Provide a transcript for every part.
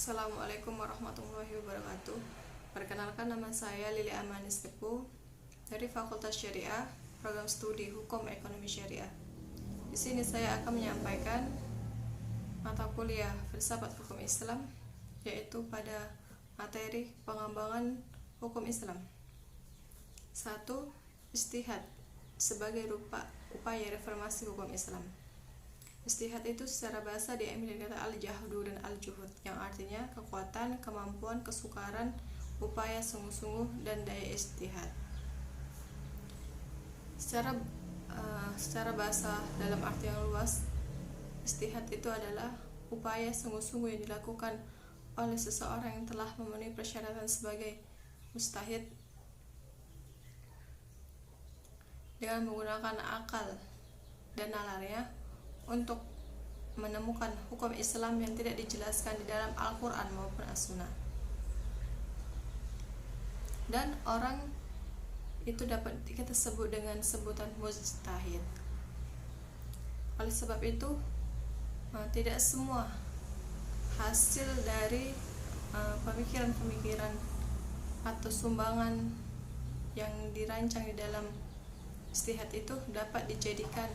Assalamualaikum warahmatullahi wabarakatuh. Perkenalkan, nama saya Lili Amanis Tepu dari Fakultas Syariah, Program Studi Hukum Ekonomi Syariah. Di sini saya akan menyampaikan mata kuliah Filsafat Hukum Islam, yaitu pada materi pengembangan hukum Islam. 1. Ijtihad sebagai upaya reformasi hukum Islam. Ijtihad itu secara bahasa diambil dari kata al-jahdu dan al-juhud, yang artinya kekuatan, kemampuan, kesukaran, upaya sungguh-sungguh, dan daya ijtihad. Secara bahasa dalam arti yang luas, ijtihad itu adalah upaya sungguh-sungguh yang dilakukan oleh seseorang yang telah memenuhi persyaratan sebagai mujtahid dengan menggunakan akal dan nalarnya untuk menemukan hukum Islam yang tidak dijelaskan di dalam Al-Quran maupun As-Sunnah. Dan orang itu dapat kita sebut dengan sebutan mujtahid. Oleh sebab itu, tidak semua hasil dari pemikiran-pemikiran atau sumbangan yang dirancang di dalam ijtihad itu dapat dijadikan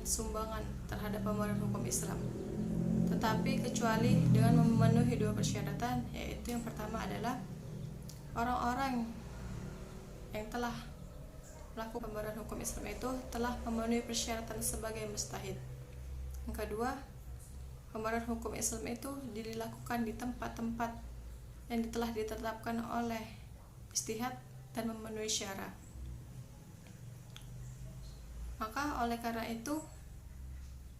sumbangan terhadap pembahasan hukum Islam. Tetapi kecuali dengan memenuhi dua persyaratan, yaitu yang pertama adalah orang-orang yang telah melakukan pembahasan hukum Islam itu telah memenuhi persyaratan sebagai mujtahid. Yang kedua, pembahasan hukum Islam itu dilakukan di tempat-tempat yang telah ditetapkan oleh ijtihad dan memenuhi syarat. Maka oleh karena itu,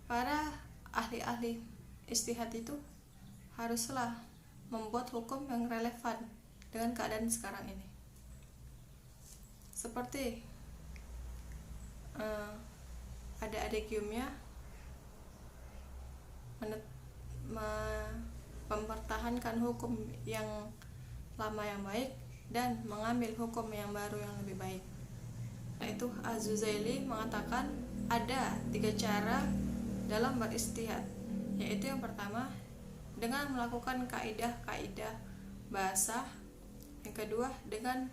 para ahli-ahli ijtihad itu haruslah membuat hukum yang relevan dengan keadaan sekarang ini. Seperti ada adigiumnya mempertahankan hukum yang lama yang baik dan mengambil hukum yang baru yang lebih baik. Yaitu Az-Zuzaili mengatakan ada 3 cara dalam berijtihad, yaitu yang pertama dengan melakukan kaidah-kaidah bahasa, yang kedua dengan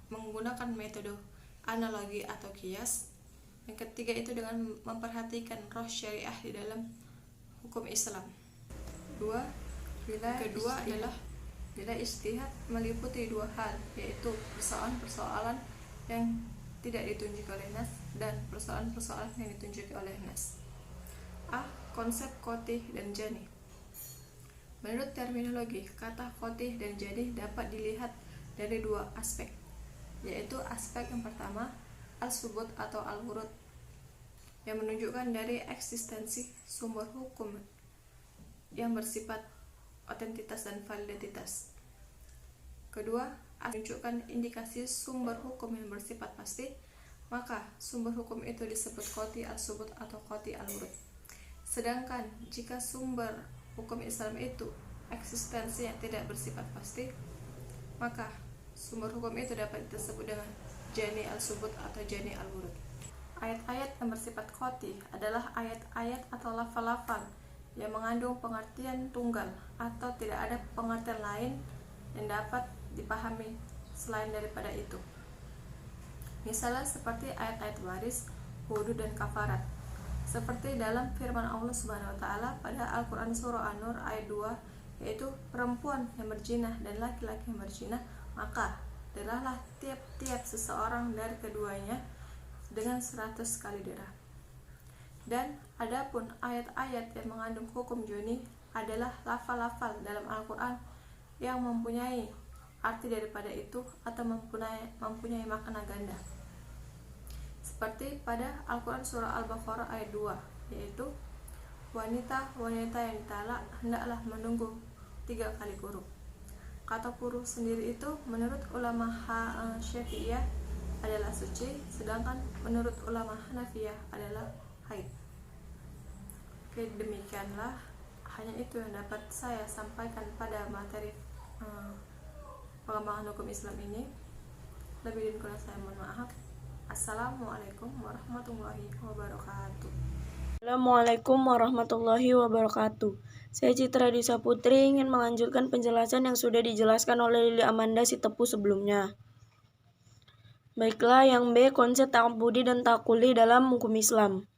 menggunakan metode analogi atau kias, yang ketiga itu dengan memperhatikan roh syariah di dalam hukum Islam. Bila ijtihad meliputi 2 hal, yaitu persoalan-persoalan yang tidak ditunjuk oleh nas dan persoalan-persoalan yang ditunjuk oleh nas. Konsep qotih dan jani. Menurut terminologi, kata qotih dan jani dapat dilihat dari 2 aspek, yaitu aspek yang pertama al-subut atau al-wurud, yang menunjukkan dari eksistensi sumber hukum yang bersifat otentitas dan validitas. Kedua, menunjukkan indikasi sumber hukum yang bersifat pasti, maka sumber hukum itu disebut qoti al-subut atau qoti al-wurud. Sedangkan jika sumber hukum Islam itu eksistensi yang tidak bersifat pasti, maka sumber hukum itu dapat disebut dengan jani al-subut atau jani al-wurud. Ayat-ayat yang bersifat qoti adalah ayat-ayat atau lafal-lafal yang mengandung pengertian tunggal atau tidak ada pengertian lain yang dapat dipahami selain daripada itu. Misalnya seperti ayat-ayat waris, hudud, dan kafarat. Seperti dalam firman Allah Subhanahu wa taala pada Al-Qur'an surah An-Nur ayat 2, yaitu perempuan yang berzina dan laki-laki yang berzina, maka derahlah tiap-tiap seseorang dari keduanya dengan 100 kali derah. Dan adapun ayat-ayat yang mengandung hukum juni adalah lafal-lafal dalam Al-Qur'an yang mempunyai arti daripada itu atau mempunyai makna ganda. Seperti pada Al-Quran surah Al-Baqarah ayat 2, yaitu wanita-wanita yang ditalak hendaklah menunggu 3 kali kurung. Kata kurung sendiri itu menurut ulama Syafi'iyah adalah suci, sedangkan menurut ulama Hanafiyah adalah haid. Oke, demikianlah, hanya itu yang dapat saya sampaikan pada materi pengembangan hukum Islam ini. Lebih dan kurang saya mohon maaf. Assalamualaikum warahmatullahi wabarakatuh. Assalamualaikum warahmatullahi wabarakatuh. Saya Citra Disa Putri ingin melanjutkan penjelasan yang sudah dijelaskan oleh Lili Amanda Sitepu sebelumnya. Baiklah, yang B, konsep ta'abbudi dan ta'akuli dalam hukum Islam.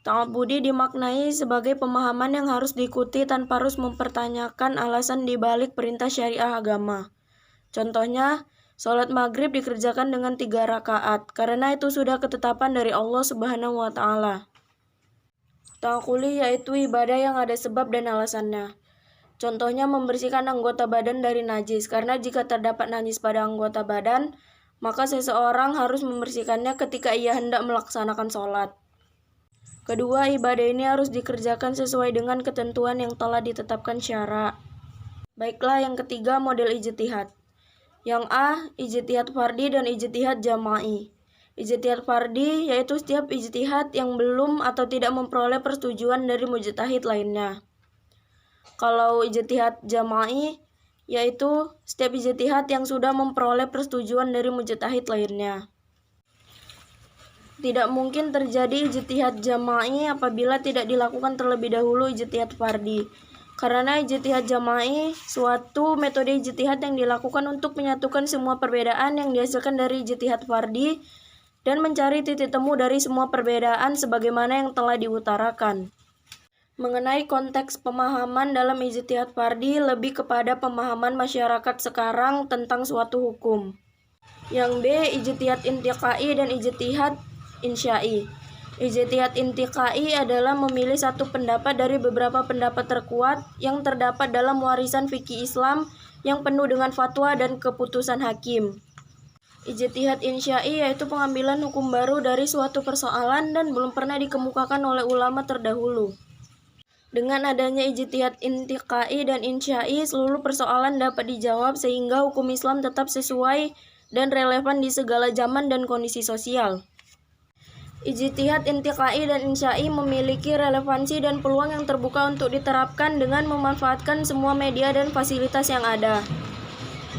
Ta'abbudi dimaknai sebagai pemahaman yang harus diikuti tanpa harus mempertanyakan alasan dibalik perintah syariah agama. Contohnya, sholat maghrib dikerjakan dengan 3 rakaat, karena itu sudah ketetapan dari Allah Subhanahu wa Ta'ala. Ta'akuli yaitu ibadah yang ada sebab dan alasannya. Contohnya membersihkan anggota badan dari najis, karena jika terdapat najis pada anggota badan, maka seseorang harus membersihkannya ketika ia hendak melaksanakan sholat. Kedua, ibadah ini harus dikerjakan sesuai dengan ketentuan yang telah ditetapkan syara. Baiklah, yang ketiga, model ijtihad. Yang A, ijtihad fardhi dan ijtihad jama'i. Ijtihad fardhi yaitu setiap ijtihad yang belum atau tidak memperoleh persetujuan dari mujtahid lainnya. Kalau ijtihad jama'i yaitu setiap ijtihad yang sudah memperoleh persetujuan dari mujtahid lainnya. Tidak mungkin terjadi ijtihad jama'i apabila tidak dilakukan terlebih dahulu ijtihad fardhi. Karena ijtihad jama'i suatu metode ijtihad yang dilakukan untuk menyatukan semua perbedaan yang dihasilkan dari ijtihad fardhi dan mencari titik temu dari semua perbedaan sebagaimana yang telah diutarakan. Mengenai konteks pemahaman dalam ijtihad fardhi lebih kepada pemahaman masyarakat sekarang tentang suatu hukum. Yang B, ijtihad intiqai dan ijtihad insya'i. Ijtihad intiqai adalah memilih satu pendapat dari beberapa pendapat terkuat yang terdapat dalam warisan fikih Islam yang penuh dengan fatwa dan keputusan hakim. Ijtihad insya'i yaitu pengambilan hukum baru dari suatu persoalan dan belum pernah dikemukakan oleh ulama terdahulu. Dengan adanya ijtihad intiqai dan insya'i, seluruh persoalan dapat dijawab sehingga hukum Islam tetap sesuai dan relevan di segala zaman dan kondisi sosial. Ijtihad intiqai dan insya'i memiliki relevansi dan peluang yang terbuka untuk diterapkan dengan memanfaatkan semua media dan fasilitas yang ada.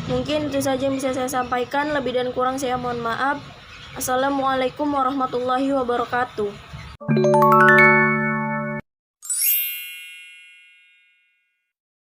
Mungkin itu saja yang bisa saya sampaikan, lebih dan kurang saya mohon maaf. Assalamualaikum warahmatullahi wabarakatuh.